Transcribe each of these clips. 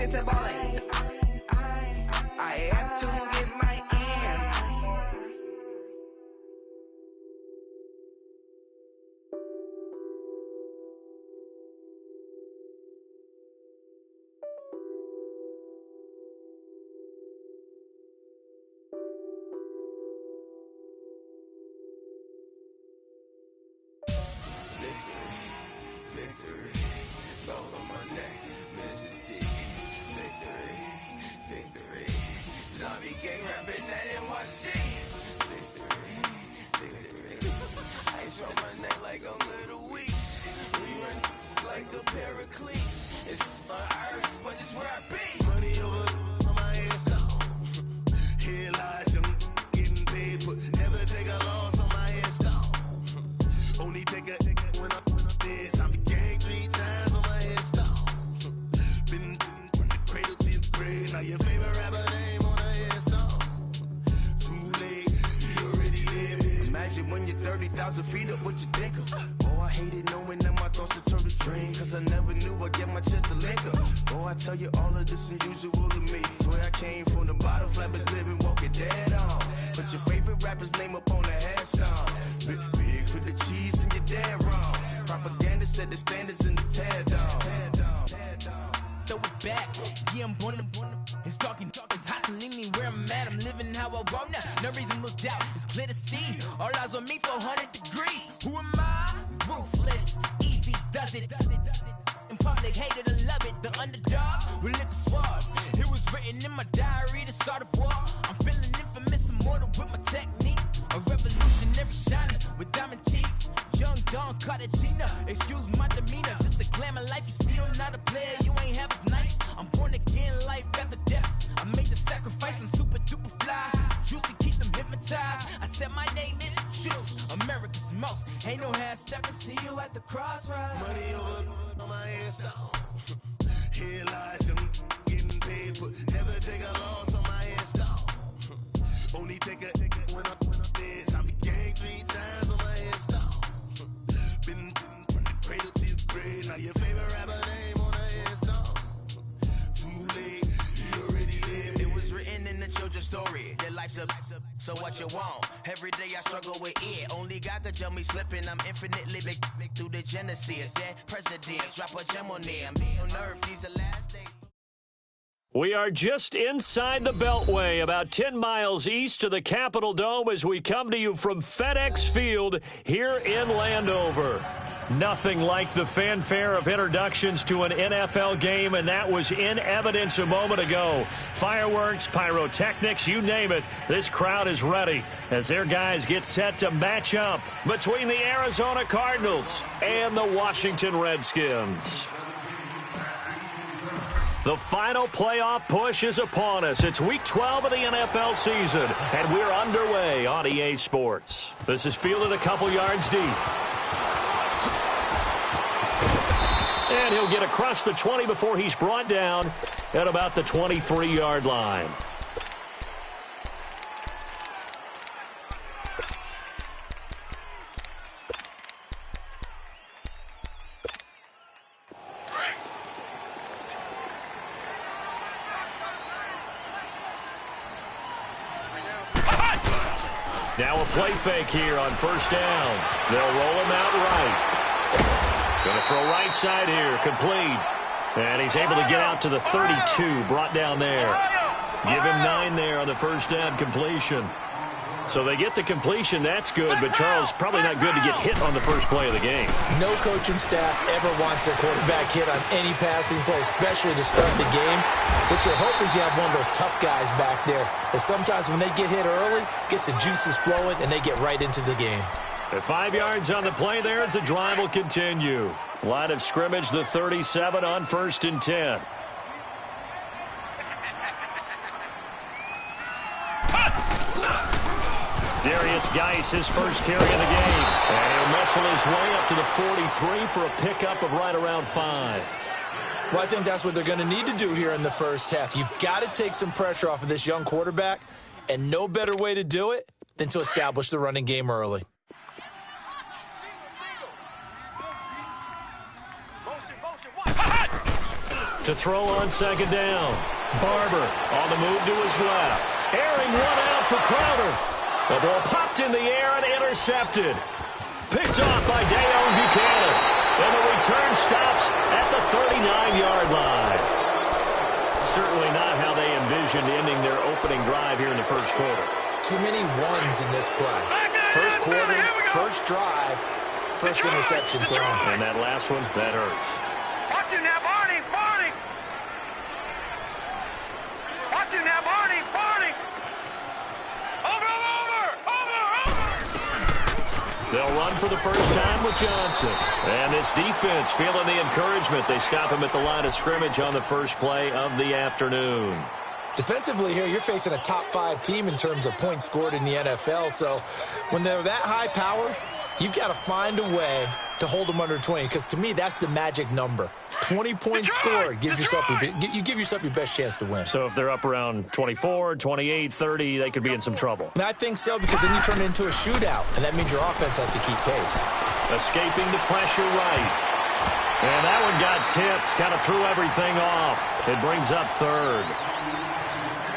get to ballin'. I have to get my ends. Victory, gold on my neck, Mr. T. Victory, zombie gang rapping at NYC. Victory, ice on my neck like I'm Little Weeks. We run like the Paracletes. It's on earth, but it's where I be. Money over on my headstone. Here lies young, getting paid, but never take a loss on my headstone. Only take a when I'm dead. Zombie gang 3 times on my headstone. Been from the cradle to the grave. Now your favorite rapper name on a headstone. Too late, you already dead. Imagine when you're 30,000 feet up, what you think of? Oh, I hated knowing that my thoughts would turn to dream. Cause I never knew I'd get my chance to link up. Oh, I tell you all of this unusual to me. Swear I came from the bottom, flappers living, walking dead on. But your favorite rapper's name up on the headstone. Big for the cheese and you're dead wrong. Propaganda set the standards in the tear down. Throw it back, yeah, I'm born to. It's dark, it's hot, so leave me where I'm at. I'm living how I want now. No reason to doubt, it's clear to see. All eyes on me, 400 degrees. Who am I? Ruthless, easy, does it. In public, hated and love it. The underdogs with liquor swabs. It was written in my diary to start a war. I'm feeling infamous, immortal with my technique. A revolutionary shining with diamond teeth. Young Don Cartagena, excuse my demeanor. This the glamour life, you still not a player, you ain't half as nice. I'm born again, life after death. I made the sacrifice, I'm super duper fly. Juicy, keep them hypnotized. I said my name is Juice, America's most. Ain't no half stepping, see you at the crossroads. Money over on my headstone. Here lies young, getting paid, but never take a loss on my headstone. Only take a when I'm dead. Zombie gang 3 times on my headstone. Been from the cradle to the grave. Now your favorite rapper name on a headstone. Too late, you already lived. It was written in the children's story. Their life's a so what you want. Every day I struggle with it. Only God could tell me slipping. I'm infinitely big through the Genesis. Dead presidents, drop a gem on them. On earth, these the last days. We are just inside the Beltway, about 10 miles east of the Capitol Dome as we come to you from FedEx Field here in Landover. Nothing like the fanfare of introductions to an NFL game, and that was in evidence a moment ago. Fireworks, pyrotechnics, you name it. This crowd is ready as their guys get set to match up between the Arizona Cardinals and the Washington Redskins. The final playoff push is upon us. It's week 12 of the NFL season, and we're underway on EA Sports. This is fielded a couple yards deep. And he'll get across the 20 before he's brought down at about the 23-yard line. Now a play fake here on first down. They'll roll him out right. Going to throw right side here, complete. And he's able to get out to the 32, brought down there. Give him 9 there on the first down completion. So they get the completion, that's good, but Charles, probably not good to get hit on the first play of the game. No coaching staff ever wants their quarterback hit on any passing play, especially to start the game. What you're hoping is you have one of those tough guys back there that sometimes when they get hit early, gets the juices flowing, and they get right into the game. At 5 yards on the play there, as the drive will continue. Line of scrimmage, the 37 on 1st and 10. Darius Geis, his first carry of the game. And he'll muscle his way up to the 43 for a pickup of right around 5. Well, I think that's what they're going to need to do here in the first half. You've got to take some pressure off of this young quarterback, and no better way to do it than to establish the running game early. To throw on second down. Barber on the move to his left. Airing one out for Crowder. The ball popped in the air and intercepted. Picked off by Dayon Buchanan. And the return stops at the 39-yard line. Certainly not how they envisioned ending their opening drive here in the first quarter. Too many ones in this play. First quarter, first drive, first interception thrown. And that last one, that hurts. Watch it now, Barney, Barney. Watch it now, Barney, Barney. Over. They'll run for the first time with Johnson. And this defense feeling the encouragement. They stop him at the line of scrimmage on the first play of the afternoon. Defensively here, you're facing a top-5 team in terms of points scored in the NFL. So when they're that high-powered, you've got to find a way to hold them under 20, because to me, that's the magic number. 20 points scored gives yourself you give yourself your best chance to win. So if they're up around 24, 28, 30, they could be in some trouble. And I think so, because then you turn it into a shootout, and that means your offense has to keep pace. Escaping the pressure right. And that one got tipped, kind of threw everything off. It brings up third.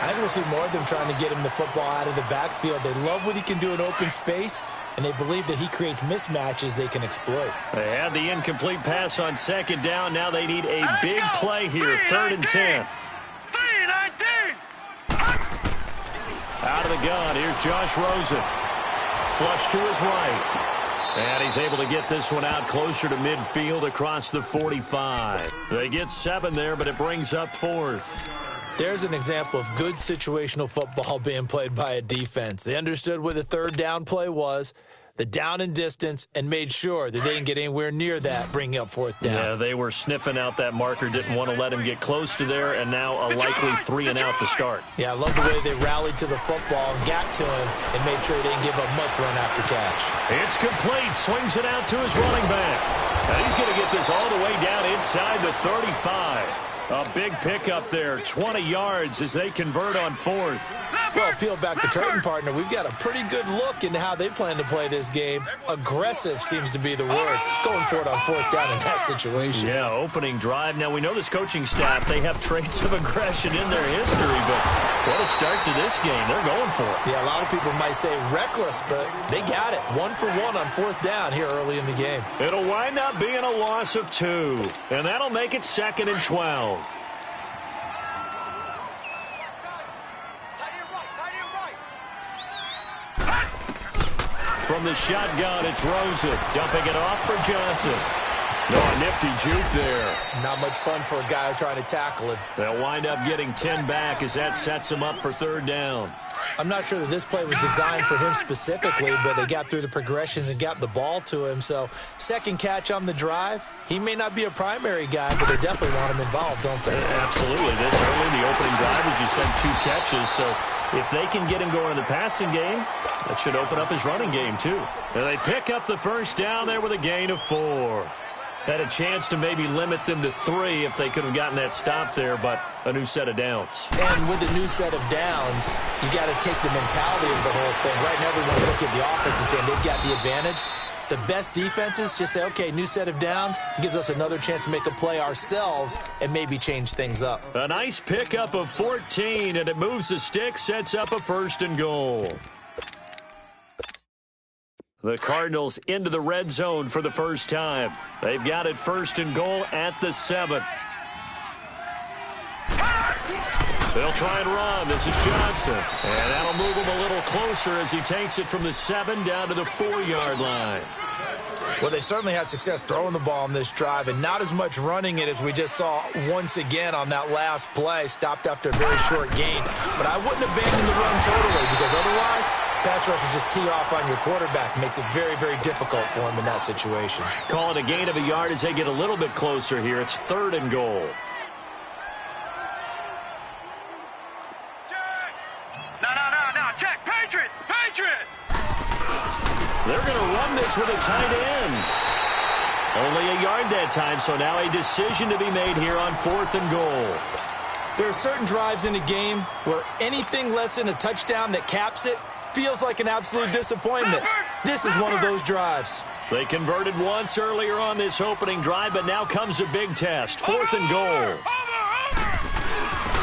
I think we'll see more of them trying to get him the football out of the backfield. They love what he can do in open space, and they believe that he creates mismatches they can exploit. They had the incomplete pass on second down. Now they need a big play here, 3rd and 10. 3-19. Out of the gun, here's Josh Rosen. Flush to his right. And he's able to get this one out closer to midfield across the 45. They get 7 there, but it brings up 4th. There's an example of good situational football being played by a defense. They understood what the 3rd down play was, the down and distance, and made sure that they didn't get anywhere near that, bringing up 4th down. Yeah, they were sniffing out that marker, didn't want to let him get close to there, and now a likely 3 and out to start. Yeah, I love the way they rallied to the football and got to him and made sure he didn't give up much run after catch. It's complete. Swings it out to his running back. And he's going to get this all the way down inside the 35. A big pickup there, 20 yards as they convert on 4th. Well, peel back the curtain, partner. We've got a pretty good look into how they plan to play this game. Aggressive seems to be the word. Going for it on 4th down in that situation. Yeah, opening drive. Now, we know this coaching staff, they have traits of aggression in their history, but what a start to this game. They're going for it. Yeah, a lot of people might say reckless, but they got it. 1 for 1 on 4th down here early in the game. It'll wind up being a loss of 2, and that'll make it 2nd and 12. From the shotgun, it's Rosen. Dumping it off for Johnson. Oh, a nifty juke there. Not much fun for a guy trying to tackle it. They'll wind up getting 10 back as that sets him up for 3rd down. I'm not sure that this play was designed for him specifically, but they got through the progressions and got the ball to him. So, second catch on the drive. He may not be a primary guy, but they definitely want him involved, don't they? Absolutely. This early, the opening drive, as you said, 2 catches. So, if they can get him going in the passing game, that should open up his running game, too. And they pick up the first down there with a gain of 4. Had a chance to maybe limit them to 3 if they could have gotten that stop there, but a new set of downs. And with a new set of downs, you got to take the mentality of the whole thing. Right now, everyone's looking at the offense and saying they've got the advantage. The best defenses just say, okay, new set of downs. It gives us another chance to make a play ourselves and maybe change things up. A nice pickup of 14, and it moves the stick, sets up a 1st and goal. The Cardinals into the red zone for the first time. They've got it 1st and goal at the 7. They'll try and run. This is Johnson. And that'll move him a little closer as he takes it from the 7 down to the 4-yard line. Well, they certainly had success throwing the ball on this drive and not as much running it as we just saw once again on that last play. Stopped after a very short gain. But I wouldn't abandon the run totally, because otherwise pass rushers just tee off on your quarterback. Makes it very, very difficult for him in that situation. Call it a gain of a yard as they get a little bit closer here. It's 3rd and goal. No. Check. Patriot. They're going to run this with a tight end. Only a yard that time, so now a decision to be made here on 4th and goal. There are certain drives in a game where anything less than a touchdown that caps it feels like an absolute disappointment. This is one of those drives. They converted once earlier on this opening drive, but now comes a big test. 4th and goal.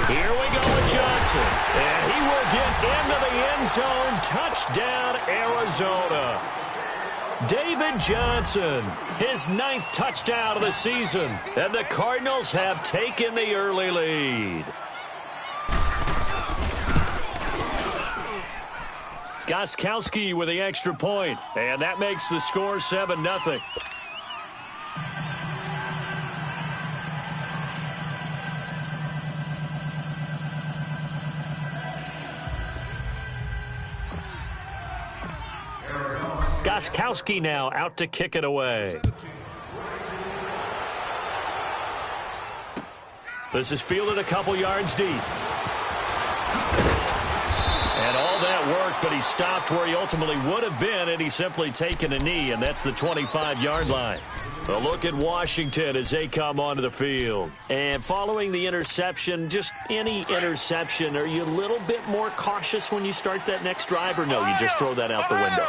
Here we go with Johnson. And he will get into the end zone. Touchdown, Arizona. David Johnson, his 9th touchdown of the season. And the Cardinals have taken the early lead. Gostkowski with the extra point. And that makes the score 7-0. Gostkowski now out to kick it away. This is fielded a couple yards deep. And all that worked, but he stopped where he ultimately would have been, and he's simply taken a knee, and that's the 25-yard line. A look at Washington as they come onto the field. And following the interception, just any interception, are you a little bit more cautious when you start that next drive, or no, you just throw that out the window?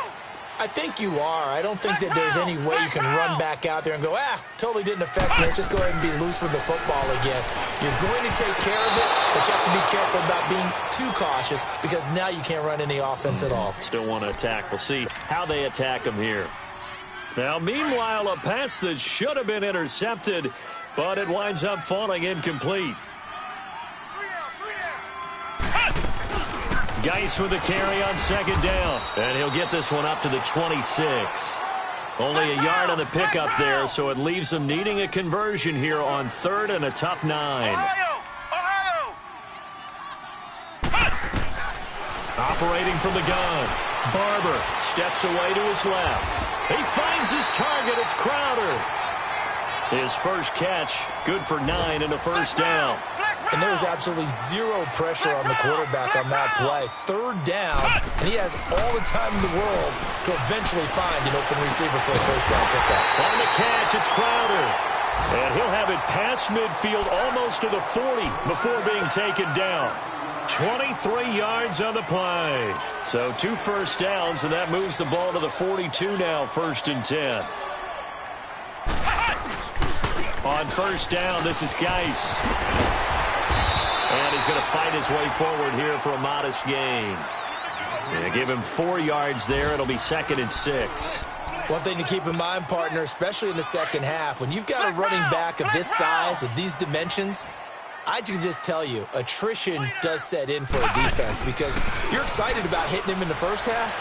I think you are. I don't think that there's any way you can run back out there and go, totally didn't affect me. Let's just go ahead and be loose with the football again. You're going to take care of it, but you have to be careful about being too cautious because now you can't run any offense at all. Still want to attack. We'll see how they attack him here. Now, meanwhile, a pass that should have been intercepted, but it winds up falling incomplete. Geis with the carry on 2nd down. And he'll get this one up to the 26. Only a yard on the pickup there, so it leaves them needing a conversion here on 3rd and a tough 9. Operating from the gun. Barber steps away to his left. He finds his target. It's Crowder. His first catch, good for 9 and a first down. And there was absolutely zero pressure on the quarterback on that play. 3rd down, and he has all the time in the world to eventually find an open receiver for a first down pickup. On the catch, it's Crowder. And he'll have it past midfield almost to the 40 before being taken down. 23 yards on the play. So 2 first downs, and that moves the ball to the 42 now, 1st and 10. On 1st down, this is Geis. And he's going to fight his way forward here for a modest gain. And give him 4 yards there. It'll be 2nd and 6. One thing to keep in mind, partner, especially in the second half, when you've got a running back of this size, of these dimensions, I can just tell you, attrition does set in for a defense because you're excited about hitting him in the first half.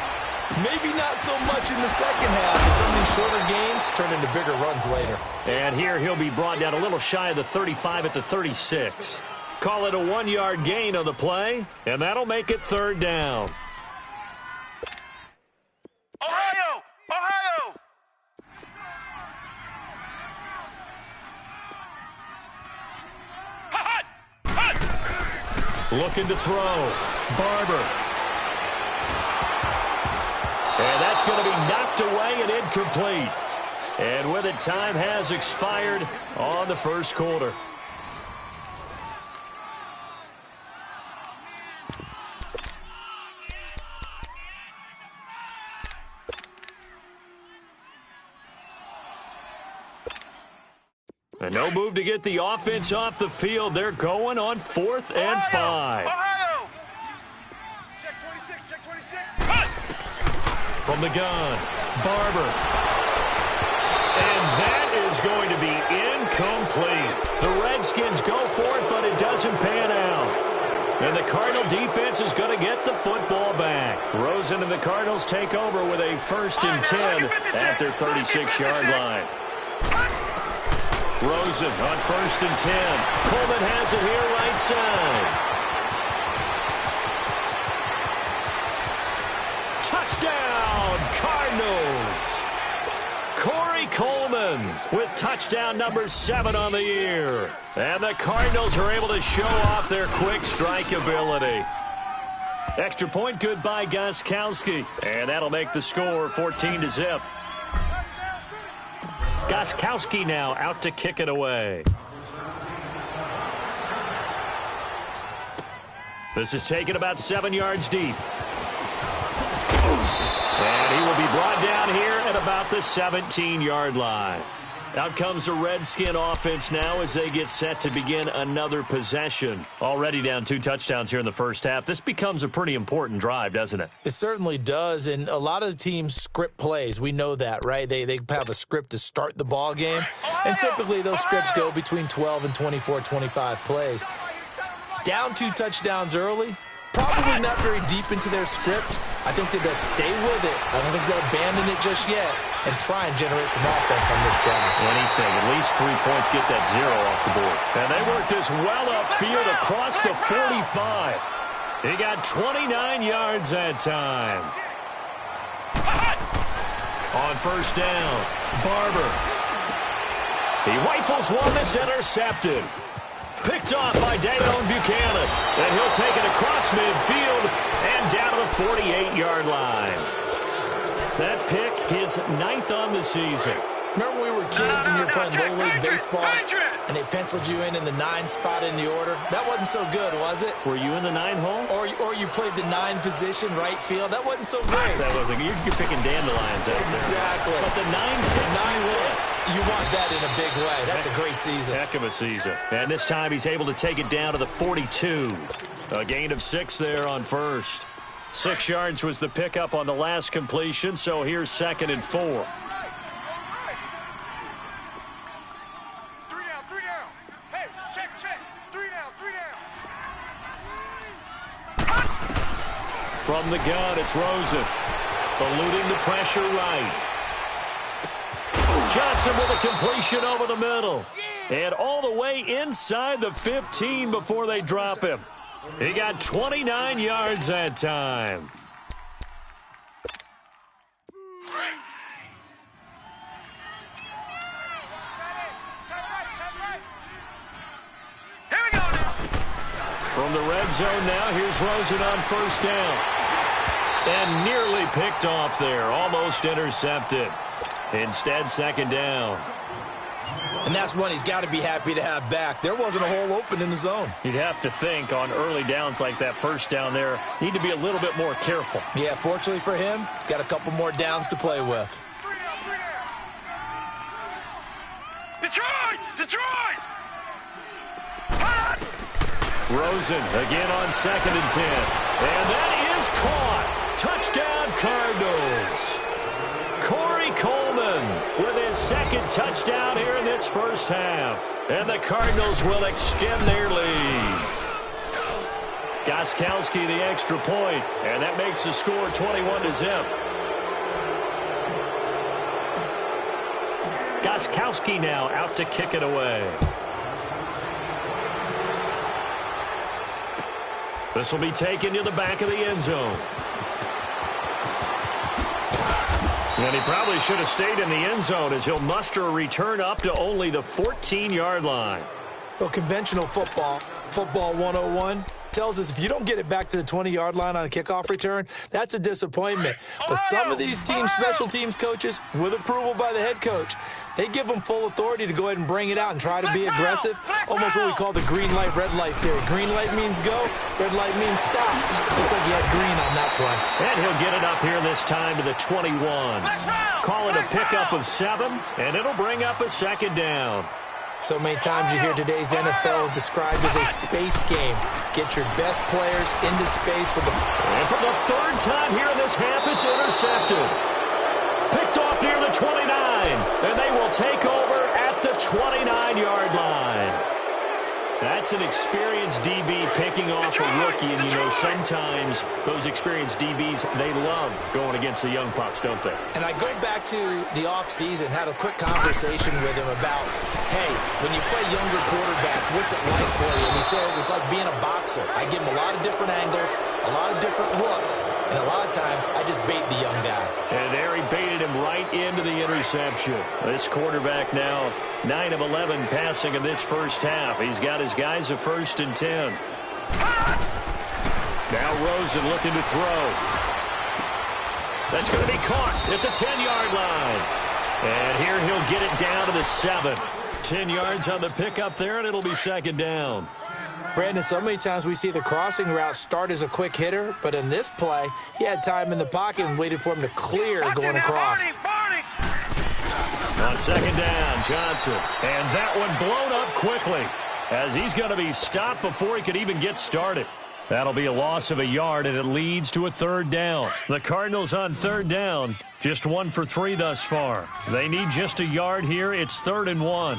Maybe not so much in the second half, and some of these shorter gains turn into bigger runs later. And here he'll be brought down a little shy of the 35 at the 36. Call it a 1-yard gain on the play, and that'll make it 3rd down. Ohio! Ohio! Looking to throw. Barber. And that's going to be knocked away and incomplete. And with it, time has expired on the first quarter. And no move to get the offense off the field. They're going on 4th and 5. Ohio! Check 26, check 26. From the gun, Barber. And that is going to be incomplete. The Redskins go for it, but it doesn't pan out. And the Cardinal defense is going to get the football back. Rosen and the Cardinals take over with a 1st and 10 at their 36-yard line. Rosen on 1st and 10. Coleman has it here right side. Touchdown, Cardinals. Corey Coleman with touchdown number 7 on the year. And the Cardinals are able to show off their quick strike ability. Extra point good by Gostkowski. And that'll make the score 14-0. Gostkowski now out to kick it away. This is taken about 7 yards deep. And he will be brought down here at about the 17-yard line. Out comes the Redskin offense now as they get set to begin another possession. Already down 2 touchdowns here in the first half. This becomes a pretty important drive, doesn't it? It certainly does, and a lot of the teams script plays. We know that, right? They have a script to start the ball game, and typically those scripts go between 12 and 24, 25 plays. Down 2 touchdowns early, probably not very deep into their script. I think that they'll stay with it. I don't think they'll abandon it just yet and try and generate some offense on this drive. Anything. At least 3 points, get that 0 off the board. And they work this well upfield across the 45. He got 29 yards that time. On first down, Barber. He rifles one that's intercepted. Picked off by Dayon Buchanan. And he'll take it across midfield and down to the 48-yard line. That pick, his 9th on the season. Remember when we were kids and you were playing Little League Baseball and they penciled you in the 9 spot in the order? That wasn't so good, was it? Were you in the 9 hole? Or you played the 9 position, right field? That wasn't so great. That wasn't. You're picking dandelions out there. Exactly. But the 9 picks, you want that in a big way. That's a great season. Heck of a season. And this time he's able to take it down to the 42. A gain of 6 there on first. 6 yards was the pickup on the last completion, so here's 2nd and 4. 3 down. Hey, check. 3 down. From the gun, it's Rosen. Eluding the pressure right. Johnson with a completion over the middle. And all the way inside the 15 before they drop him. He got 29 yards that time. Here we go now. From the red zone now, here's Rosen on first down. And nearly picked off there. Almost intercepted. Instead, 2nd down. And that's one he's got to be happy to have back. There wasn't a hole open in the zone. You'd have to think on early downs like that first down there, need to be a little bit more careful. Yeah, fortunately for him, got a couple more downs to play with. 3 down. Detroit! Rosen again on 2nd and 10. And that is caught. Touchdown, Cardinals. Corey Coleman with his 2nd touchdown here in this first half. And the Cardinals will extend their lead. Gostkowski the extra point, and that makes the score 21-0. Gostkowski now out to kick it away. This will be taken to the back of the end zone. And he probably should have stayed in the end zone as he'll muster a return up to only the 14-yard line. Well, conventional football 101, tells us if you don't get it back to the 20-yard line on a kickoff return, that's a disappointment. But some of these team special teams coaches, with approval by the head coach, they give them full authority to go ahead and bring it out and try to be aggressive, almost what we call the green light, red light theory. Green light means go, red light means stop. Looks like he had green on that play. And he'll get it up here this time to the 21. Call it a pickup of 7, and it'll bring up a 2nd down. So many times you hear today's NFL described as a space game. Get your best players into space with the... And for the 3rd time here in this half, it's intercepted. Picked off near the 29, and they will take over at the 29-yard line. That's an experienced DB picking off a rookie, and you know sometimes those experienced DBs, they love going against the young pups, don't they? And I go back to the offseason, had a quick conversation with him about, hey, when you play younger quarterbacks, what's it like for you? And he says it's like being a boxer. I give him a lot of different angles, a lot of different looks, and a lot of times I just bait the young guy. And there he baited him right into the interception. This quarterback now 9 of 11 passing in this first half. He's got his guys a 1st and 10. Now Rosen looking to throw. That's going to be caught at the 10-yard line. And here he'll get it down to the 7. 10 yards on the pickup there, and it'll be 2nd down. Brandon, so many times we see the crossing route start as a quick hitter, but in this play, he had time in the pocket and waited for him to clear going across. On second down, Johnson. And that one blown up quickly as he's going to be stopped before he could even get started. That'll be a loss of a yard, and it leads to a third down. The Cardinals on third down, just 1 for 3 thus far. They need just a yard here. It's 3rd and 1.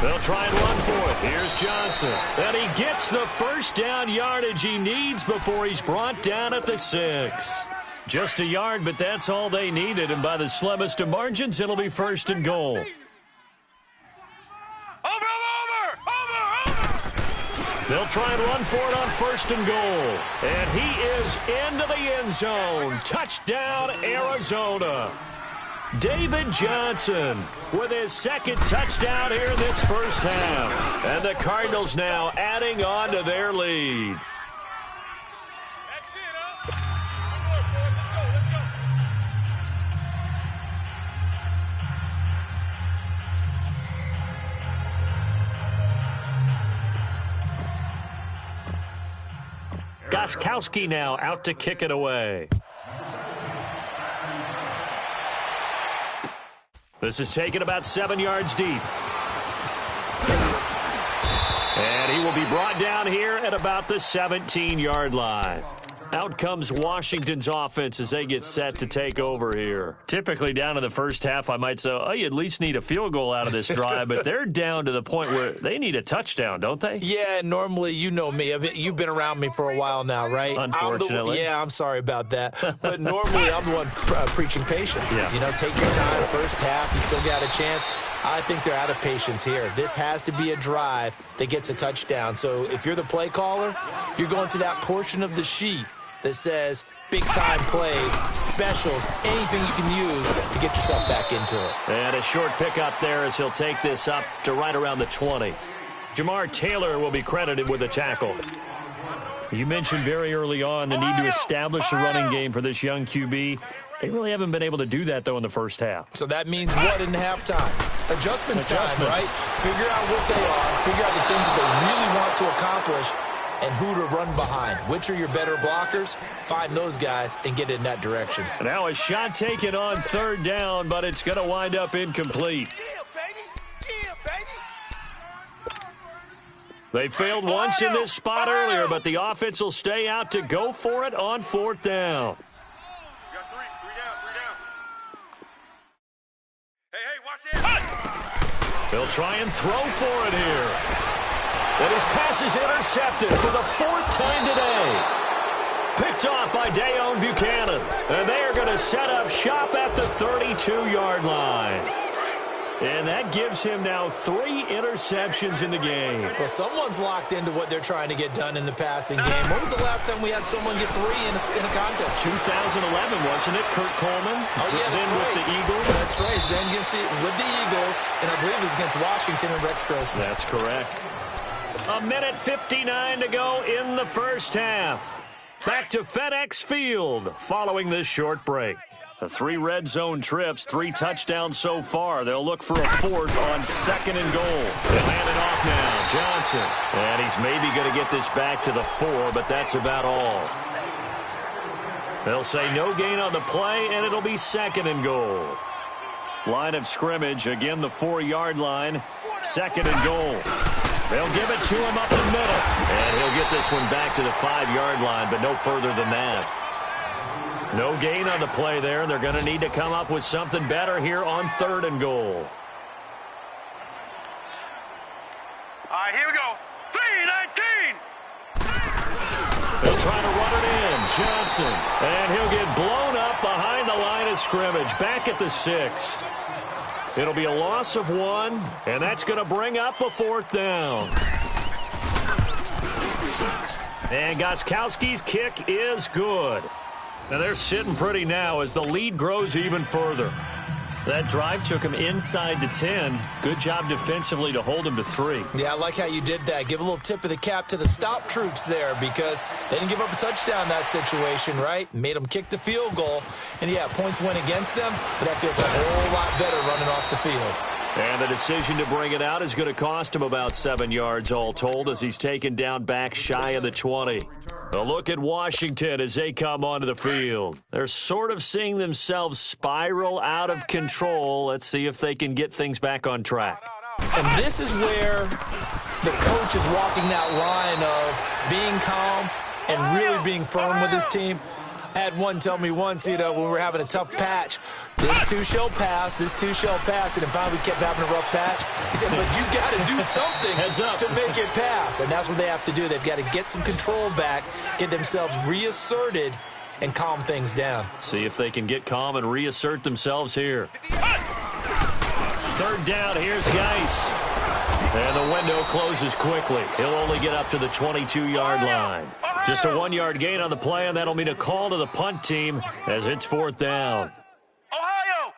They'll try and run for it. Here's Johnson. And he gets the first down yardage he needs before he's brought down at the 6. Just a yard, but that's all they needed. And by the slimmest of margins, it'll be 1st and goal. They'll try and run for it on 1st and goal. And he is into the end zone. Touchdown, Arizona. David Johnson with his 2nd touchdown here in this first half. And the Cardinals now adding on to their lead. Gostkowski now out to kick it away. This is taken about 7 yards deep. And he will be brought down here at about the 17-yard line. Out comes Washington's offense as they get set to take over here. Typically down in the first half, I might say, oh, you at least need a field goal out of this drive, but they're down to the point where they need a touchdown, don't they? Yeah, normally, you know me. You've been around me for a while now, right? Unfortunately. I'm sorry about that. But normally, I'm the one preaching patience. Yeah. You know, take your time. First half, you still got a chance. I think they're out of patience here. This has to be a drive that gets a touchdown. So if you're the play caller, you're going to that portion of the sheet that says big-time plays, specials, anything you can use to get yourself back into it. And a short pickup there as he'll take this up to right around the 20. Jamar Taylor will be credited with a tackle. You mentioned very early on the need to establish a running game for this young QB. They really haven't been able to do that, though, in the first half. So that means what in halftime? Adjustments time, right? Figure out what they are, figure out the things that they really want to accomplish, and who to run behind. Which are your better blockers? Find those guys and get in that direction. Now a shot taken on 3rd down, but it's going to wind up incomplete. They failed once in this spot earlier, but the offense will stay out to go for it on 4th down. They'll try and throw for it here. And his pass is intercepted for the 4th time today. Picked off by Dayon Buchanan. And they are going to set up shop at the 32-yard line. And that gives him now 3 interceptions in the game. Well, someone's locked into what they're trying to get done in the passing game. When was the last time we had someone get 3 in a contest? 2011, wasn't it? Kurt Coleman. Oh, yeah, that's then right. With the Eagles. That's right. Then with the Eagles, and I believe it was against Washington and Rex Grossman. That's correct. A minute 59 to go in the first half. Back to FedEx Field following this short break. The 3 red zone trips, 3 touchdowns so far. They'll look for a 4th on 2nd and goal. They'll hand it off now. Johnson. And he's maybe going to get this back to the 4, but that's about all. They'll say no gain on the play, and it'll be 2nd and goal. Line of scrimmage, again the 4-yard line. 2nd and goal. They'll give it to him up the middle. And he'll get this one back to the 5-yard line, but no further than that. No gain on the play there. They're going to need to come up with something better here on 3rd and goal. All right, here we go. 3-19. They'll try to run it in. Johnson. And he'll get blown up behind the line of scrimmage. Back at the 6. It'll be a loss of 1, and that's going to bring up a 4th down. And Gostkowski's kick is good. Now they're sitting pretty now as the lead grows even further. That drive took him inside the 10. Good job defensively to hold him to 3. Yeah, I like how you did that. Give a little tip of the cap to the stop troops there because they didn't give up a touchdown in that situation, right? Made them kick the field goal. And, yeah, points went against them, but that feels a whole lot better running off the field. And the decision to bring it out is going to cost him about 7 yards all told as he's taken down back shy of the 20. A look at Washington as they come onto the field. They're sort of seeing themselves spiral out of control. Let's see if they can get things back on track. And this is where the coach is walking that line of being calm and really being firm with his team. I had one tell me once, when we were having a tough patch, this too shall pass, this too shall pass, and then finally we kept having a rough patch. He said, but you got to do something to make it pass, and that's what they have to do. They've got to get some control back, get themselves reasserted, and calm things down. See if they can get calm and reassert themselves here. Third down, here's Geis. And the window closes quickly. He'll only get up to the 22-yard line. Just a 1-yard gain on the play, and that'll mean a call to the punt team as it's 4th down. Ohio!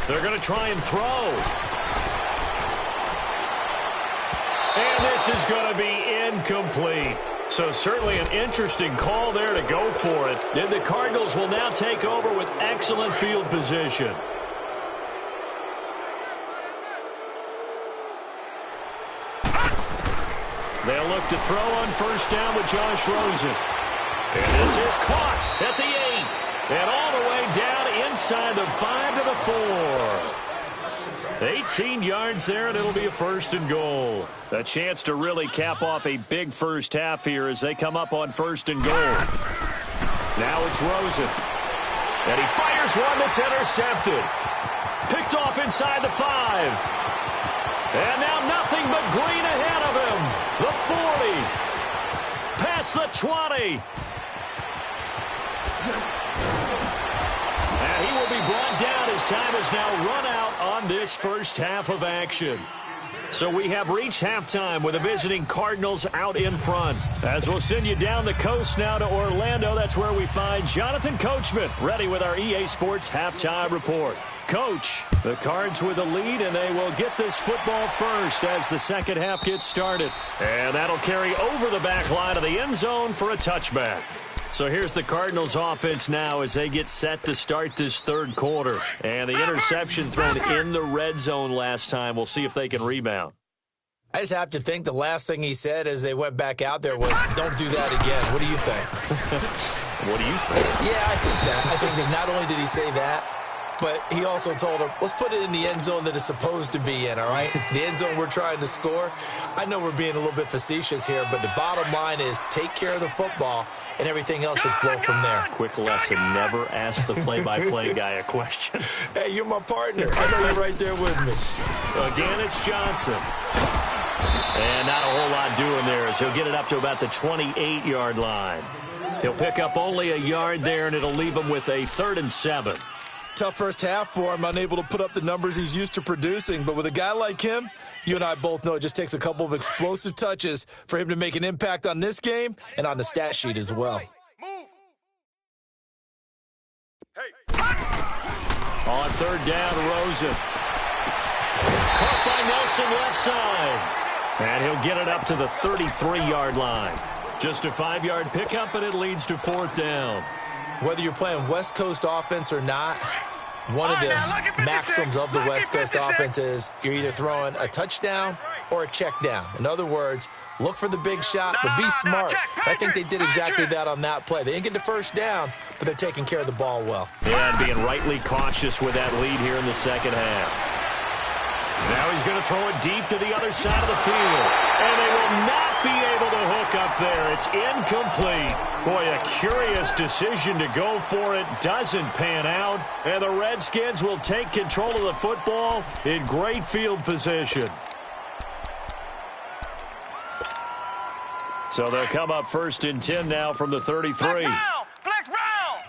They're going to try and throw. And this is going to be incomplete. So certainly an interesting call there to go for it. And the Cardinals will now take over with excellent field position. They'll look to throw on first down with Josh Rosen. And this is caught at the 8. And all the way down inside the 5 to the 4. 18 yards there, and it'll be a 1st and goal. A chance to really cap off a big first half here as they come up on 1st and goal. Now it's Rosen. And he fires one that's intercepted. Picked off inside the 5. And now nothing but green ahead of him. The 40. Past the 20. And he will be brought down as time is now run out on this first half of action. So we have reached halftime with the visiting Cardinals out in front. As we'll send you down the coast now to Orlando, that's where we find Jonathan Coachman ready with our EA Sports halftime report. Coach, the Cards with the lead, and they will get this football first as the second half gets started. And that'll carry over the back line of the end zone for a touchback. So here's the Cardinals offense now as they get set to start this third quarter. And the interception thrown in the red zone last time. We'll see if they can rebound. I just have to think the last thing he said as they went back out there was, don't do that again. What do you think? What do you think? Yeah, I think that. I think that not only did he say that, but he also told him, let's put it in the end zone that it's supposed to be in, all right? The end zone we're trying to score. I know we're being a little bit facetious here, but the bottom line is take care of the football, and everything else should flow from there. Quick lesson, never ask the play-by-play guy a question. Hey, you're my partner. I know you're right there with me. Again, it's Johnson. And not a whole lot doing there as he'll get it up to about the 28-yard line. He'll pick up only a yard there, and it'll leave him with a 3rd and 7. Tough first half for him, unable to put up the numbers he's used to producing. But with a guy like him, you and I both know it just takes a couple of explosive touches for him to make an impact on this game and on the stat sheet as well. On 3rd down, Rosen. Caught by Nelson left side. And he'll get it up to the 33-yard line. Just a 5-yard pickup, and it leads to 4th down. Whether you're playing West Coast offense or not, one of the maxims of the West Coast offense is you're either throwing a touchdown or a check down. In other words, look for the big shot, but be smart. I think they did exactly that on that play. They didn't get the first down, but they're taking care of the ball well. And being rightly cautious with that lead here in the second half. Now he's going to throw it deep to the other side of the field. And they will not be able to hook up there. It's incomplete. Boy, a curious decision to go for it. Doesn't pan out. And the Redskins will take control of the football in great field position. So they'll come up 1st and 10 now from the 33. Flex Brown! Flex Brown!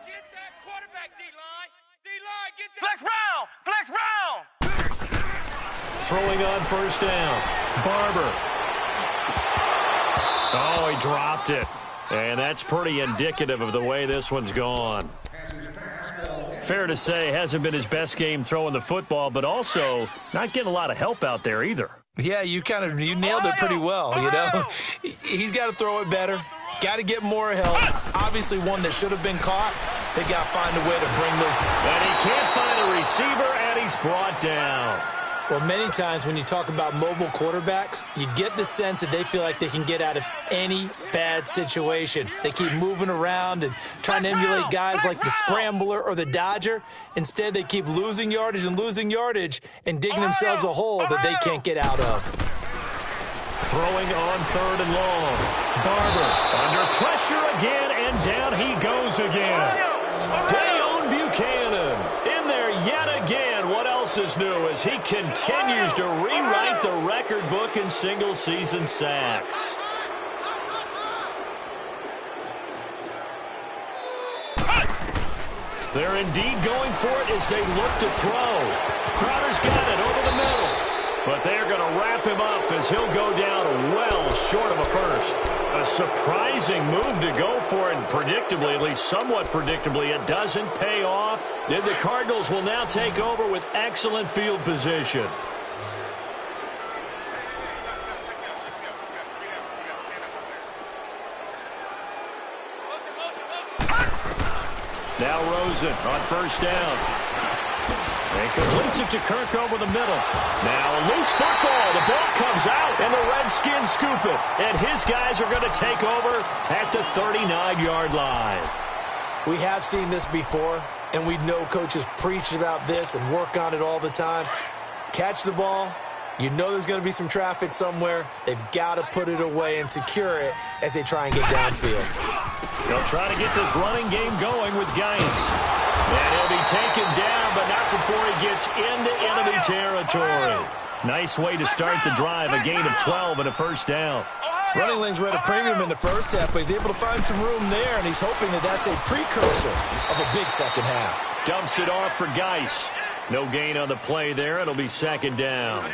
Get that quarterback, D-line. D-line, get that. Flex Brown! Flex Brown! Throwing on 1st down. Barber. Oh, he dropped it. And that's pretty indicative of the way this one's gone. Fair to say, hasn't been his best game throwing the football, but also not getting a lot of help out there either. Yeah, you nailed it pretty well, you know. He's got to throw it better. Got to get more help. Obviously one that should have been caught. They got to find a way to bring those. And he can't find a receiver, and he's brought down. Well, many times when you talk about mobile quarterbacks, you get the sense that they feel like they can get out of any bad situation. They keep moving around and trying to emulate guys like the Scrambler or the Dodger. Instead, they keep losing yardage and digging themselves a hole that they can't get out of. Throwing on 3rd and long. Barber under pressure again, and down he goes again. Dayon Buchanan in there yet again. What else is new as he continues to rewrite the record book in single-season sacks? They're indeed going for it as they look to throw. Crowder's got it over the middle. But they're going to wrap him up as he'll go down well short of a first. A surprising move to go for it, and predictably, at least somewhat predictably, it doesn't pay off. Then the Cardinals will now take over with excellent field position. Now Rosen on 1st down. And completes it to Kirk over the middle. Now a loose football. The ball comes out, and the Redskins scoop it. And his guys are going to take over at the 39-yard line. We have seen this before, and we know coaches preach about this and work on it all the time. Catch the ball. You know there's going to be some traffic somewhere. They've got to put it away and secure it as they try and get downfield. They'll try to get this running game going with Geis. And he'll be taken down, but not before he gets into enemy territory. Nice way to start the drive, a gain of 12 and a 1st down. Running lanes were at a premium in the first half, but he's able to find some room there, and he's hoping that that's a precursor of a big second half. Dumps it off for Geis. No gain on the play there. It'll be 2nd down.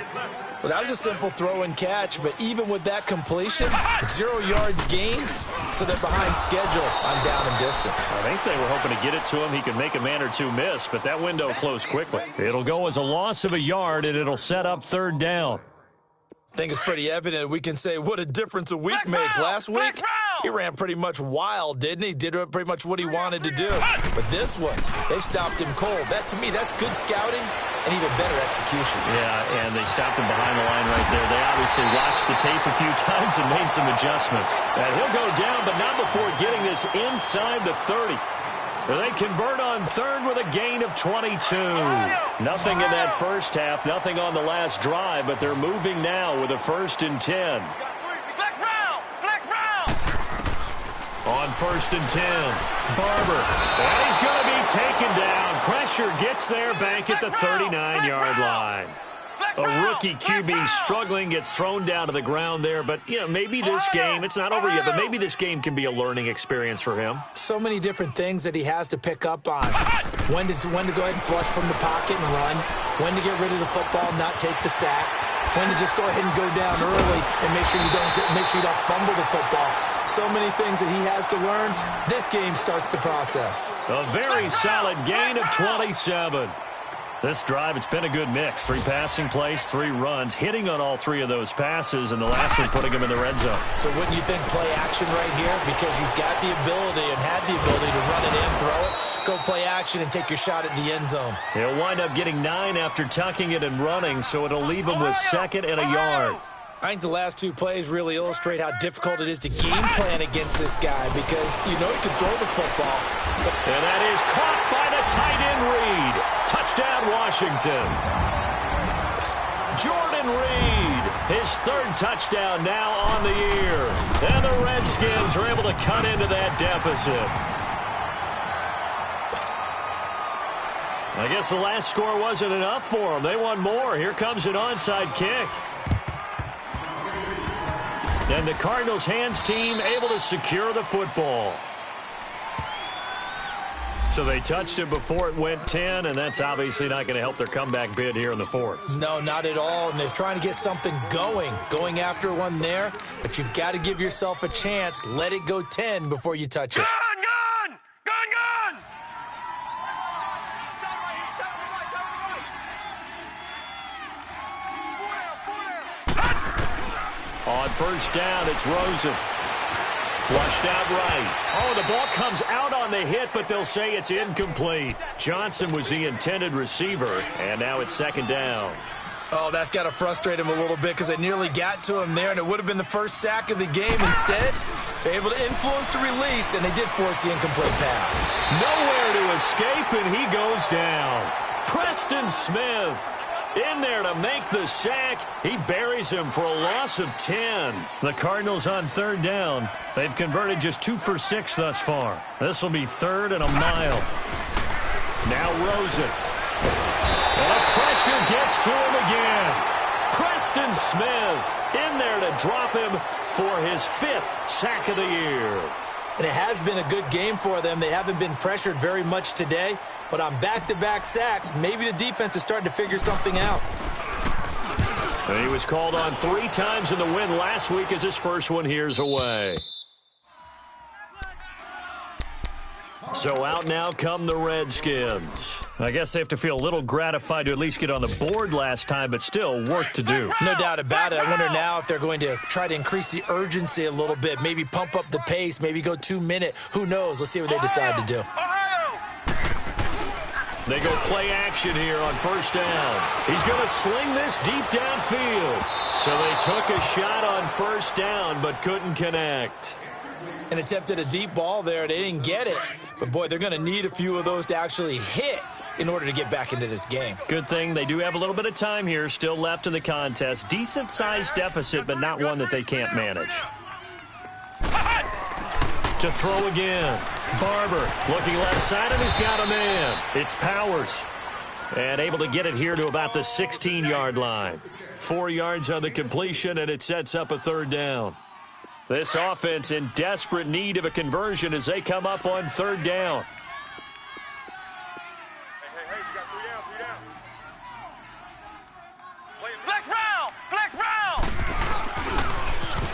Well, that was a simple throw and catch, but even with that completion, 0 yards gained, so they're behind schedule on down and distance. I think they were hoping to get it to him. He could make a man or two miss, but that window closed quickly. It'll go as a loss of a yard, and it'll set up 3rd down. I think it's pretty evident we can say what a difference a week makes. Last week, he ran pretty much wild, didn't he? Did pretty much what he wanted to do. But this one, they stopped him cold. That, to me, that's good scouting and even better execution. Yeah, and they stopped him behind the line right there. They obviously watched the tape a few times and made some adjustments. And he'll go down, but not before getting this inside the 30. They convert on 3rd with a gain of 22. Nothing in that first half, nothing on the last drive, but they're moving now with a 1st and 10. Flex round! Flex round! On 1st and 10, Barber. And he's going to be taken down. Pressure gets there back at the 39-yard line. A rookie QB struggling, gets thrown down to the ground there. But, you know, maybe this game, it's not over yet, but maybe this game can be a learning experience for him. So many different things that he has to pick up on. When to go ahead and flush from the pocket and run. When to get rid of the football and not take the sack. When to just go ahead and go down early and make sure you don't fumble the football. So many things that he has to learn. This game starts the process. A very solid gain of 27. This drive, it's been a good mix. 3 passing plays, 3 runs, hitting on all 3 of those passes, and the last one putting him in the red zone. So wouldn't you think play action right here? Because you've got the ability and had the ability to run it in, throw it, go play action, and take your shot at the end zone. He'll wind up getting 9 after tucking it and running, so it'll leave him with 2nd and a yard. I think the last 2 plays really illustrate how difficult it is to game plan against this guy because you know he can throw the football. And that is caught by the tight end Reed. Touchdown, Washington. Jordan Reed, his 3rd touchdown now on the year. And the Redskins are able to cut into that deficit. I guess the last score wasn't enough for them. They want more. Here comes an onside kick. And the Cardinals' hands team able to secure the football. So they touched it before it went 10, and that's obviously not going to help their comeback bid here in the 4th. No, not at all, and they're trying to get something going after one there, but you've got to give yourself a chance. Let it go 10 before you touch it. Gun! On 1st down, it's Rosen. Flushed out right. Oh, the ball comes out on the hit, but they'll say it's incomplete. Johnson was the intended receiver, and now it's second down. Oh, that's got to frustrate him a little bit because they nearly got to him there, and it would have been the first sack of the game. Instead, they're able to influence the release, and they did force the incomplete pass. Nowhere to escape, and he goes down. Preston Smith in there to make the sack. He buries him for a loss of 10. The Cardinals on third down. They've converted just 2 for 6 thus far. This will be third and a mile. Now Rosen. And the pressure gets to him again. Preston Smith in there to drop him for his 5th sack of the year. And it has been a good game for them. They haven't been pressured very much today, but on back-to-back sacks, maybe the defense is starting to figure something out. And he was called on 3 times in the win last week as his first one here's away. So out now come the Redskins. I guess they have to feel a little gratified to at least get on the board last time, but still work to do. No doubt about it. I wonder now if they're going to try to increase the urgency a little bit, maybe pump up the pace, maybe go 2-minute. Who knows? Let's see what they decide to do. They go play action here on first down. He's going to sling this deep downfield. So they took a shot on first down, but couldn't connect. And attempted a deep ball there. They didn't get it. But, boy, they're going to need a few of those to actually hit in order to get back into this game. Good thing they do have a little bit of time here still left in the contest. Decent-sized deficit, but not one that they can't manage. To throw again. Barber looking left side, and he's got a man. It's Powers. And able to get it here to about the 16-yard line. 4 yards on the completion, and it sets up a third down. This offense in desperate need of a conversion as they come up on third down. Hey, you got 3 down. Flex round! Flex round!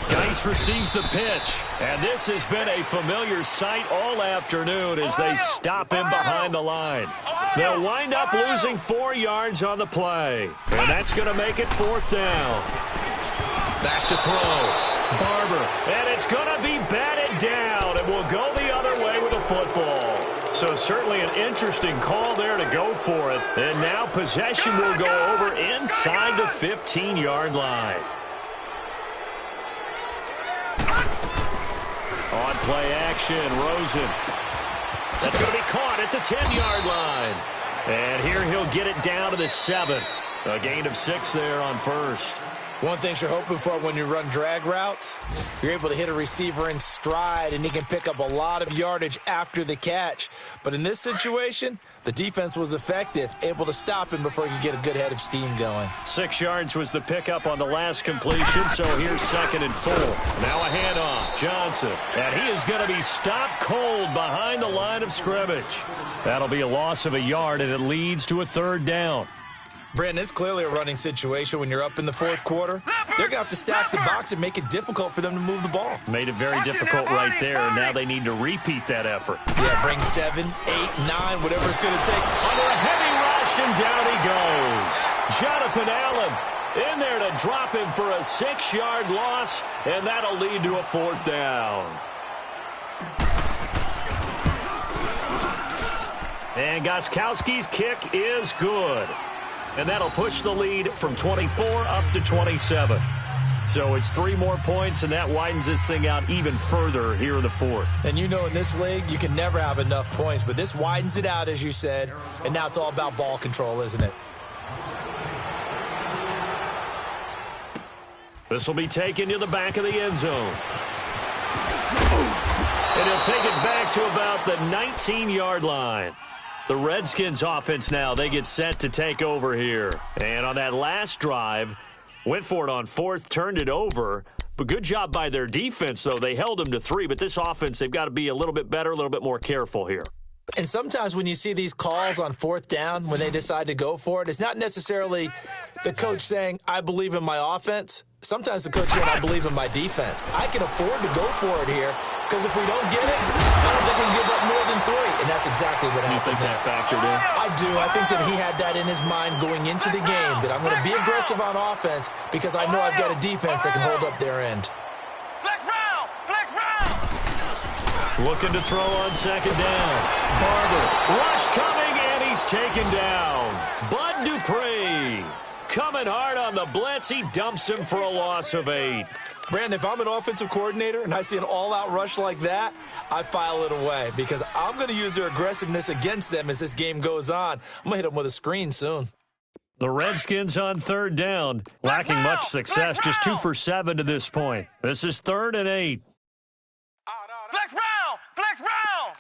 Geis receives the pitch, and this has been a familiar sight all afternoon as they stop him behind the line. They'll wind up losing 4 yards on the play, and that's going to make it fourth down. Back to throw. Barber, and it's going to be batted down, and will go the other way with the football. So certainly an interesting call there to go for it. And now possession will go over inside the 15-yard line. On play action, Rosen. That's going to be caught at the 10-yard line. And here he'll get it down to the 7. A gain of 6 there on first. One thing you're hoping for when you run drag routes, you're able to hit a receiver in stride, and he can pick up a lot of yardage after the catch. But in this situation, the defense was effective, able to stop him before he could get a good head of steam going. 6 yards was the pickup on the last completion, so here's 2nd and 4. Now a handoff, Johnson, and he is going to be stopped cold behind the line of scrimmage. That'll be a loss of a yard, and it leads to a third down. Brandon, it's clearly a running situation when you're up in the fourth quarter. They're going to have to stack the box and make it difficult for them to move the ball. Made it very difficult right there, and now they need to repeat that effort. Yeah, bring 7, 8, 9, whatever it's going to take. Under a heavy rush, and down he goes. Jonathan Allen in there to drop him for a 6-yard loss, and that'll lead to a fourth down. And Gostkowski's kick is good. And that'll push the lead from 24 up to 27. So it's 3 more points, and that widens this thing out even further here in the fourth. And you know in this league, you can never have enough points, but this widens it out, as you said, and now it's all about ball control, isn't it? This will be taken to the back of the end zone. And he'll take it back to about the 19-yard line. The Redskins offense now, they get set to take over here. And on that last drive, went for it on 4th, turned it over. But good job by their defense, though. They held them to 3. But this offense, they've got to be a little bit better, a little bit more careful here. And sometimes when you see these calls on 4th down, when they decide to go for it, it's not necessarily the coach saying, I believe in my offense. Sometimes the coach saying, I believe in my defense. I can afford to go for it here because if we don't get it, I don't think we can give up more than 3. And that's exactly what happened. You think that factored in? I do. I think that he had that in his mind going into the game, that I'm going to be aggressive on offense because I know I've got a defense that can hold up their end. Flex round! Flex round! Looking to throw on second down. Barber, rush coming, and he's taken down. Bud Dupree coming hard on the blitz. He dumps him for a loss of 8. Brandon, if I'm an offensive coordinator and I see an all-out rush like that, I file it away because I'm going to use their aggressiveness against them as this game goes on. I'm going to hit them with a screen soon. The Redskins on third down, lacking much success, just 2 for 7 to this point. This is 3rd and 8. Flex round! Flex round!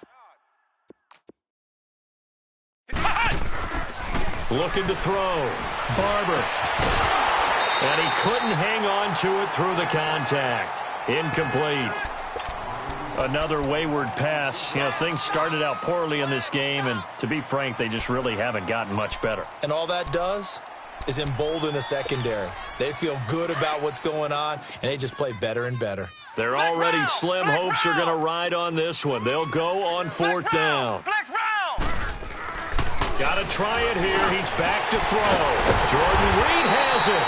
Looking to throw. Barber. And he couldn't hang on to it through the contact. Incomplete. Another wayward pass. You know, things started out poorly in this game, and to be frank, they just really haven't gotten much better. And all that does is embolden a secondary. They feel good about what's going on, and they just play better and better. Their already slim hopes are going to ride on this one. They'll go on 4th down. Got to try it here. He's back to throw. Jordan Reed has it.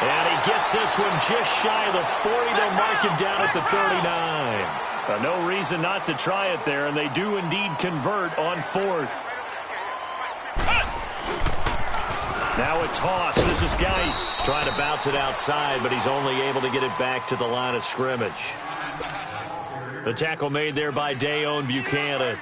And he gets this one just shy of the 40. They'll mark him down at the 39. No reason not to try it there, and they do indeed convert on 4th. Now a toss. This is Geis trying to bounce it outside, but he's only able to get it back to the line of scrimmage. The tackle made there by Dayon Buchanan.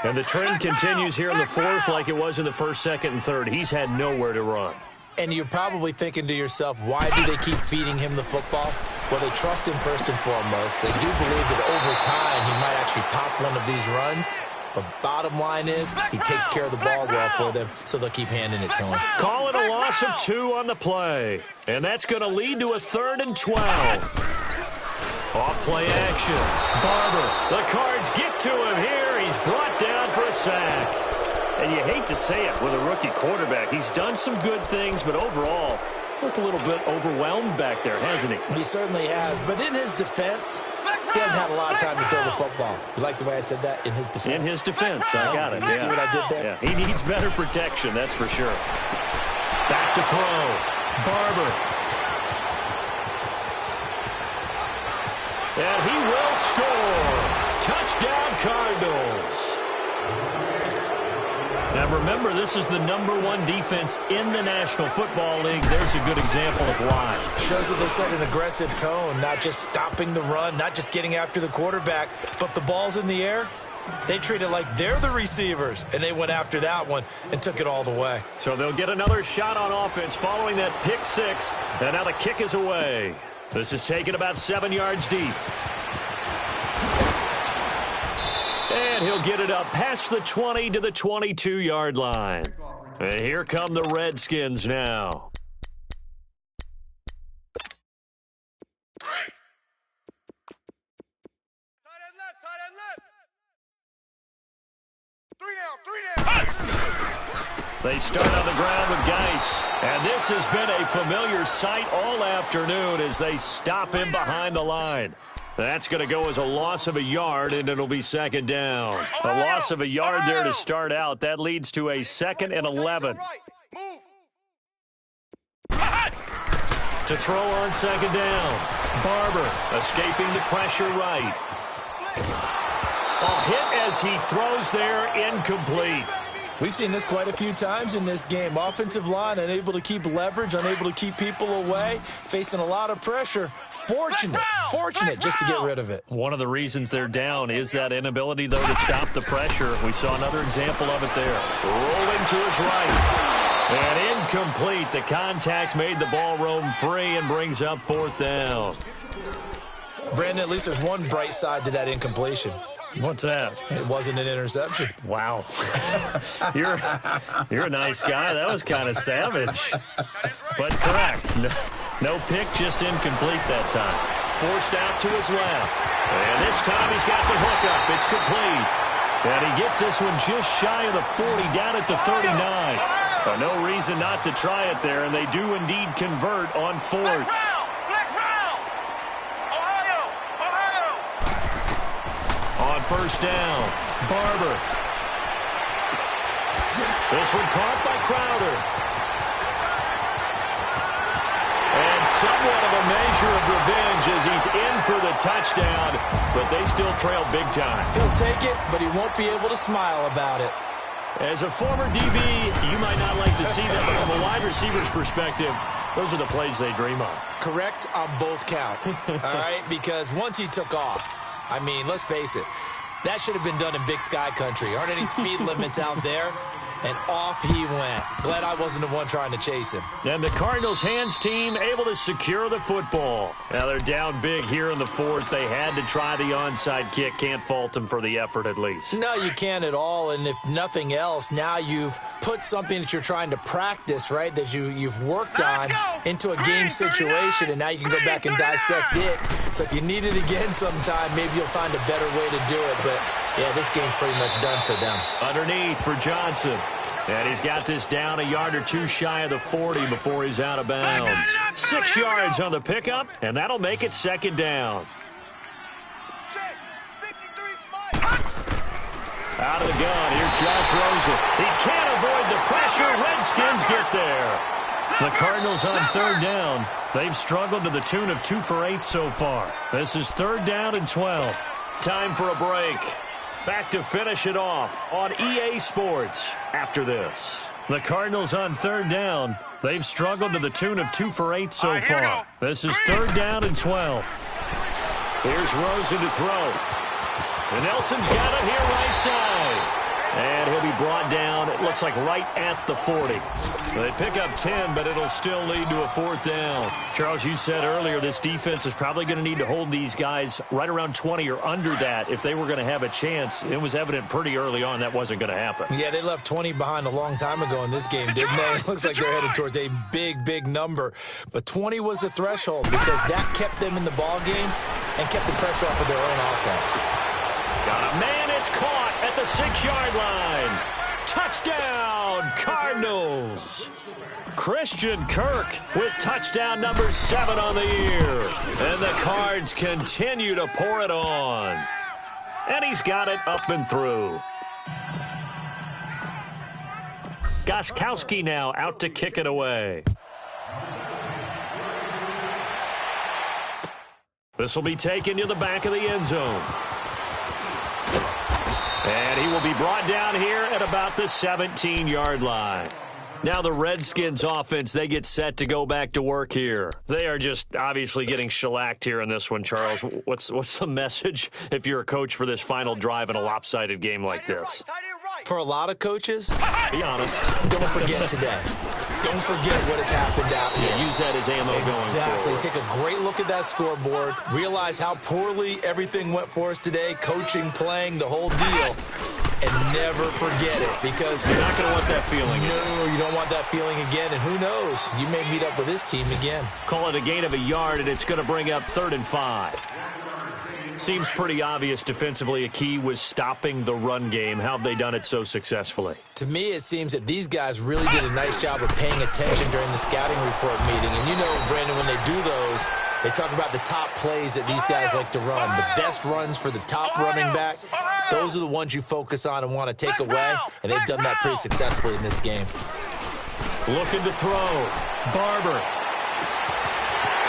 And the trend continues here in the 4th like it was in the 1st, 2nd, and 3rd. He's had nowhere to run. And you're probably thinking to yourself, why do they keep feeding him the football? Well, they trust him first and foremost. They do believe that over time he might actually pop one of these runs. But bottom line is he takes care of the ball well for them, so they'll keep handing it to him. Call it a loss of 2 on the play. And that's going to lead to a 3rd and 12. Off play action. Barber. The Cards get to him here. He's brought down for a sack. And you hate to say it with a rookie quarterback. He's done some good things, but overall, looked a little bit overwhelmed back there, hasn't he? He certainly has. But in his defense, he hasn't had a lot of time to throw the football. You like the way I said that? In his defense. In his defense. I got it. You see what I did there? Yeah. He needs better protection, that's for sure. Back to throw. Barber. And he will score. Touchdown, Cardinals. Now, remember, this is the #1 defense in the National Football League. There's a good example of why. Shows that they set an aggressive tone, not just stopping the run, not just getting after the quarterback, but the ball's in the air. They treat it like they're the receivers, and they went after that one and took it all the way. So they'll get another shot on offense following that pick 6, and now the kick is away. This is taken about 7 yards deep. And he'll get it up past the 20 to the 22-yard line. And here come the Redskins now. Tight end left, tight end left. 3 down, 3 down. They start on the ground with Geis. And this has been a familiar sight all afternoon as they stop him behind the line. That's going to go as a loss of a yard, and it'll be 2nd down. A loss of a yard there to start out. That leads to a 2nd and 11. To throw on 2nd down. Barber escaping the pressure right. A hit as he throws there, incomplete. We've seen this quite a few times in this game. Offensive line unable to keep leverage, unable to keep people away, facing a lot of pressure. Fortunate just to get rid of it. One of the reasons they're down is that inability, though, to stop the pressure. We saw another example of it there. Rolling to his right. And incomplete. The contact made the ball roam free and brings up 4th down. Brandon, at least there's one bright side to that incompletion. What's that? It wasn't an interception. Wow. You're a nice guy. That was kind of savage. But correct. No pick, just incomplete that time. Forced out to his left. And this time he's got the hook up. It's complete. And he gets this one just shy of the 40, down at the 39. No reason not to try it there, and they do indeed convert on 4th. On 1st down, Barber. This one caught by Crowder. And somewhat of a pressure of revenge as he's in for the touchdown, but they still trail big time. He'll take it, but he won't be able to smile about it. As a former DB, you might not like to see that, but from a wide receiver's perspective, those are the plays they dream of. Correct on both counts, all right? Because once he took off, I mean, let's face it, that should have been done in Big Sky Country. Aren't any speed limits out there? And off he went. Glad I wasn't the one trying to chase him. And the Cardinals' hands team able to secure the football. Now they're down big here in the fourth. They had to try the onside kick. Can't fault them for the effort at least. No, you can't at all. And if nothing else, now you've put something that you're trying to practice, right, that you've worked on into a game situation, and now you can go back and dissect it. So if you need it again sometime, maybe you'll find a better way to do it. But, yeah, this game's pretty much done for them. Underneath for Johnson. And he's got this down a yard or two shy of the 40 before he's out of bounds. 6 yards on the pickup, and that'll make it second down. Out of the gun, here's Josh Rosen. He can't avoid the pressure. Redskins get there. The Cardinals on third down. They've struggled to the tune of 2 for 8 so far. This is 3rd down and 12. Time for a break. Back to finish it off on EA Sports after this. The Cardinals on third down. They've struggled to the tune of 2 for 8 so far. This is 3rd down and 12. Here's Rosen to throw. And Nelson's got it here right side. And he'll be brought down, it looks like right at the 40. They pick up 10, but it'll still lead to a 4th down. Charles, you said earlier this defense is probably going to need to hold these guys right around 20 or under that if they were going to have a chance. It was evident pretty early on that wasn't going to happen. Yeah, they left 20 behind a long time ago in this game, didn't they? It looks like they're headed towards a big, big number. But 20 was the threshold because that kept them in the ball game and kept the pressure off of their own offense. Got a man, it's caught at the 6-yard line. Touchdown, Cardinals. Christian Kirk with touchdown number 7 on the year. And the Cards continue to pour it on. And he's got it up and through. Gostkowski now out to kick it away. This will be taken to the back of the end zone. And he will be brought down here at about the 17-yard line. Now the Redskins offense, they get set to go back to work here. They are just obviously getting shellacked here in this one, Charles. What's the message if you're a coach for this final drive in a lopsided game like this? For a lot of coaches, be honest. Don't forget today. Don't forget what has happened out here. Yeah, use that as ammo going forward. Exactly. Take a great look at that scoreboard. Realize how poorly everything went for us today. Coaching, playing, the whole deal. And never forget it because you're not going to want that feeling. No, you don't want that feeling again. And who knows? You may meet up with this team again. Call it a gain of a yard, and it's going to bring up 3rd and 5. Seems pretty obvious defensively a key was stopping the run game. How have they done it so successfully? To me, it seems that these guys really did a nice job of paying attention during the scouting report meeting. And you know, Brandon, when they do those, they talk about the top plays that these guys like to run. The best runs for the top running back, those are the ones you focus on and want to take away. And they've done that pretty successfully in this game. Looking to throw. Barber.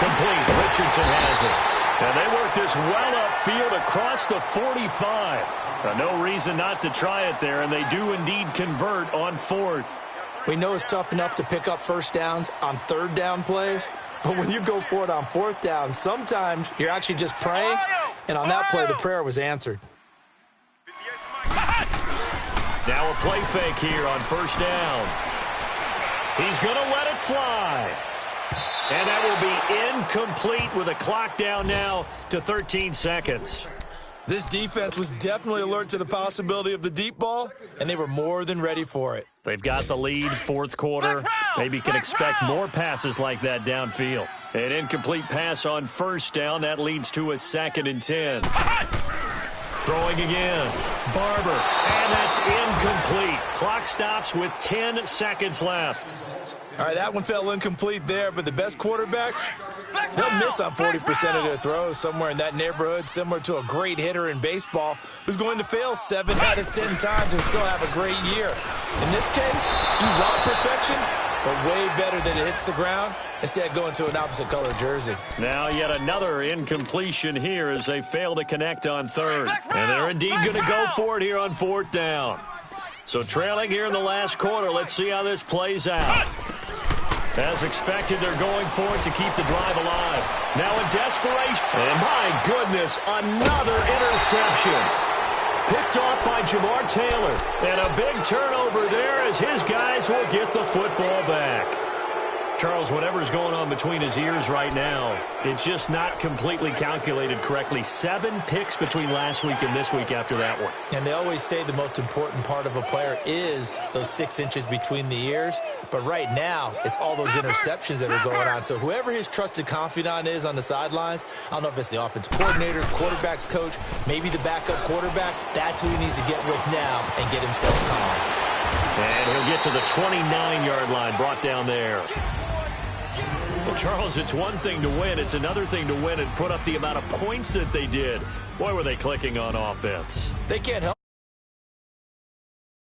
Complete. Richardson has it. And they work this well upfield across the 45. No reason not to try it there, and they do indeed convert on 4th. We know it's tough enough to pick up first downs on 3rd down plays, but when you go for it on 4th down, sometimes you're actually just praying, and on that play, the prayer was answered. Now a play fake here on 1st down. He's going to let it fly. And that will be incomplete with a clock down now to 13 seconds. This defense was definitely alert to the possibility of the deep ball, and they were more than ready for it. They've got the lead, 4th quarter. Maybe can expect more passes like that downfield. An incomplete pass on 1st down. That leads to a 2nd and 10. Throwing again. Barber. And that's incomplete. Clock stops with 10 seconds left. All right, that one fell incomplete there, but the best quarterbacks, they'll miss on 40% of their throws somewhere in that neighborhood, similar to a great hitter in baseball who's going to fail 7 out of 10 times and still have a great year. In this case, you want perfection, but way better that it hits the ground instead of going to an opposite color jersey. Now yet another incompletion here as they fail to connect on third. And they're indeed going to go for it here on fourth down. So trailing here in the last quarter. Let's see how this plays out. As expected, they're going for it to keep the drive alive. Now in desperation. And my goodness, another interception. Picked off by Jamar Taylor. And a big turnover there as his guys will get the football back. Charles, whatever's going on between his ears right now, it's just not completely calculated correctly. 7 picks between last week and this week after that one. And they always say the most important part of a player is those 6 inches between the ears. But right now, it's all those interceptions that are going on. So whoever his trusted confidant is on the sidelines, I don't know if it's the offensive coordinator, quarterback's coach, maybe the backup quarterback, that's who he needs to get with now and get himself calm. And he'll get to the 29-yard line, brought down there. Well, Charles, it's one thing to win. It's another thing to win and put up the amount of points that they did. Boy, were they clicking on offense. They can't help